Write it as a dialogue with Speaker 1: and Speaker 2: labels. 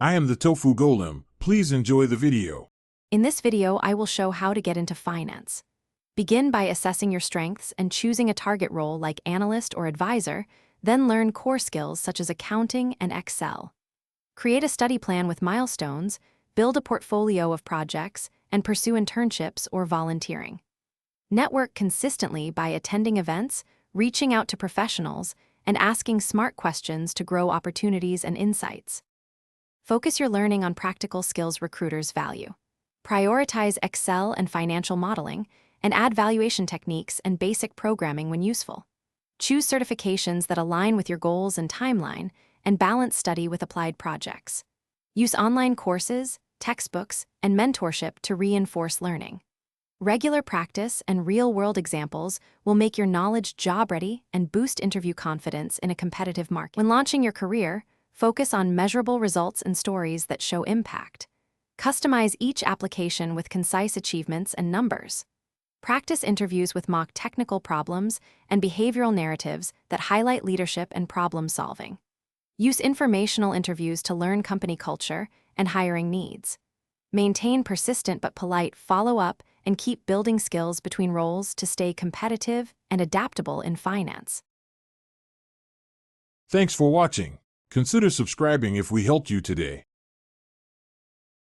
Speaker 1: I am the Tofu Golem. Please enjoy the video.
Speaker 2: In this video, I will show how to get into finance. Begin by assessing your strengths and choosing a target role like analyst or advisor, then learn core skills such as accounting and Excel. Create a study plan with milestones, build a portfolio of projects, and pursue internships or volunteering. Network consistently by attending events, reaching out to professionals, and asking smart questions to grow opportunities and insights. Focus your learning on practical skills recruiters value. Prioritize Excel and financial modeling, and add valuation techniques and basic programming when useful. Choose certifications that align with your goals and timeline, and balance study with applied projects. Use online courses, textbooks, and mentorship to reinforce learning. Regular practice and real-world examples will make your knowledge job-ready and boost interview confidence in a competitive market. When launching your career, focus on measurable results and stories that show impact. Customize each application with concise achievements and numbers. Practice interviews with mock technical problems and behavioral narratives that highlight leadership and problem solving. Use informational interviews to learn company culture and hiring needs. Maintain persistent but polite follow-up and keep building skills between roles to stay competitive and adaptable in finance.
Speaker 1: Thanks for watching. Consider subscribing if we helped you today.